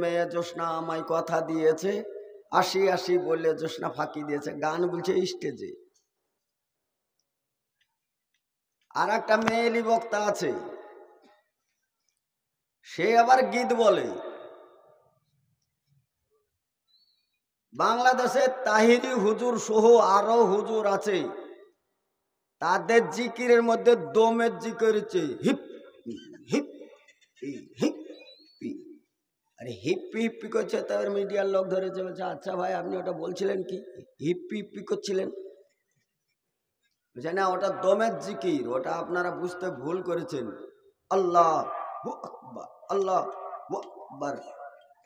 মেয়ে জোসনা আমায় কথা দিয়েছে, আসি আসি বলে জোসনা ফাঁকি দিয়েছে, গান বলছে স্টেজে। আর একটা মেয়েলি বক্তা আছে, সে আবার গীত বলে। বাংলাদেশে তাহিরি হুজুর সহ আরো হুজুর আছে, তাদের জিকিরের মধ্যে দমের জিকির হচ্ছে হিপ হিপ হিপ। আরে হিপ্পি হিপ্পি করছে, তাদের মিডিয়ার লোক ধরেছে, বলছে আচ্ছা ভাই আপনি ওটা বলছিলেন কি, হিপ্পি হিপ্পি করছিলেন? বলছে না, ওটা দমের জিকির, ওটা আপনারা বুঝতে ভুল করেছেন। আল্লাহ আকবার, আল্লাহ আকবার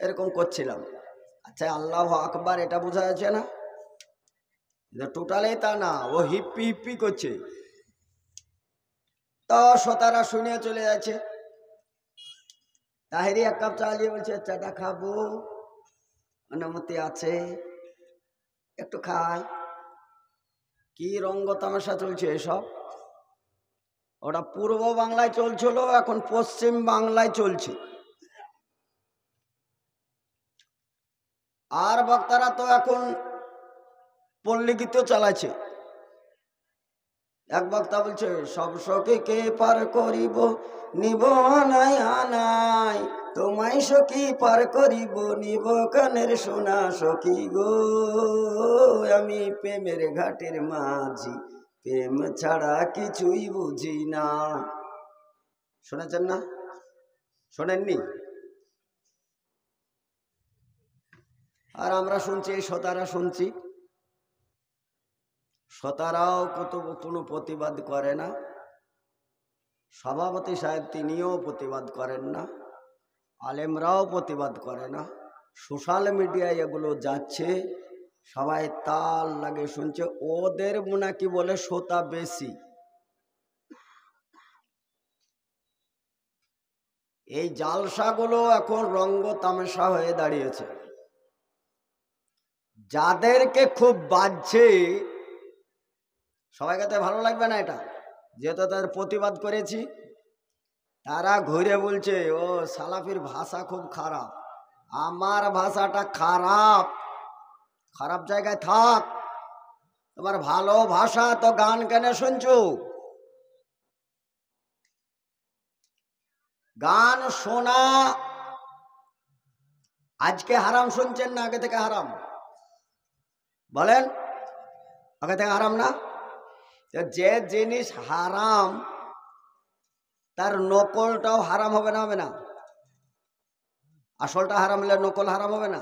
এরকম করছিলাম। আচ্ছা আল্লাহ আকবার এটা বোঝা যাচ্ছে না? টোটালি তা না, ও হিপ্পি হিপ্পি করছে। তো শ্রোতারা শুনে চলে যাচ্ছে। তাহেরি এক কাপ চা নিয়ে বলছে চাটা খাবো, অনুমতি আছে? একটু খাই। কি রঙ্গ তামাশা চলছে এসব? ওটা পূর্ব বাংলায় চলছিল, এখন পশ্চিম বাংলায় চলছে। আর বক্তারা তো এখন পল্লী গীতও চালাচ্ছে। এক বক্তা বলছে সব সখী কে পার করিব, নিব আনাই আনাই, তোমায় সখী পার করিব, নিব কানের সোনা সখী গো, আমি প্রেমের ঘাটের মাঝি, প্রেম ছাড়া কিছুই বুঝি না। শুনেছেন না? শোনেননি? আর আমরা শুনছি, শ্রোতারা শুনছি, শ্রোতারাও কোনো প্রতিবাদ করে না। সভাপতি সাহেব তিনিও প্রতিবাদ করেন না, আলেমরাও প্রতিবাদ করে না। সোশ্যাল মিডিয়ায় এগুলো যাচ্ছে, সবাই তাল লাগে শুনছে। ওদের নাকি বলে শ্রোতা বেশি। এই জালসাগুলো এখন রঙ্গ তামাশা হয়ে দাঁড়িয়েছে। যাদেরকে খুব বাজছে, সবাইকে তো ভালো লাগবে না এটা, যেহেতু তাদের প্রতিবাদ করেছি। তারা ঘুরে বলছে ও সালাফির ভাষা খুব খারাপ। আমার ভাষাটা খারাপ? খারাপ জায়গায় থাক, তোমার ভালো ভাষা তো গান কেন শুনছো? গান শোনা আজকে হারাম শুনছেন না আগে থেকে হারাম? বলেন, আগে থেকে হারাম না? যে জিনিস হারাম তার নকলটাও হারাম হবে না? হবে না? আসলটা হারাম হলে নকল হারাম হবে না?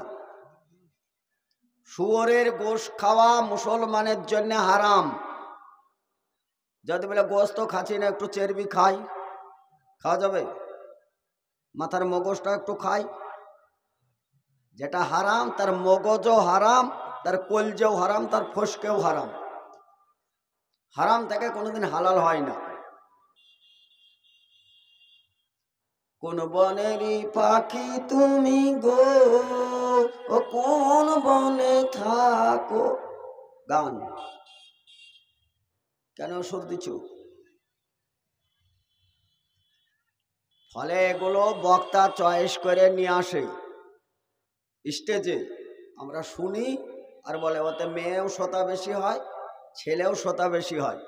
শুয়োরের গোশত খাওয়া মুসলমানের জন্য হারাম। যদি বলে গোশত খাচ্ছি না, একটু চর্বি খাই, খাওয়া যাবে? মাথার মগজটা একটু খাই। যেটা হারাম তার মগজও হারাম, তার কলজেও হারাম, তার ফসকেও হারাম। হারাম থেকে কোনোদিন হালাল হয় না। কোন বনেরই পাখি তুমি গো, ও কোন বনে থাকো। গান কেন সুর দিচ্ছ? ফলে এগুলো বক্তা চয়েস করে নিয়ে আসে স্টেজে, আমরা শুনি আর বলে ওতে মেয়েও শ্রোতা বেশি হয়, ছেলেও শ্রোতা বেশি হয়।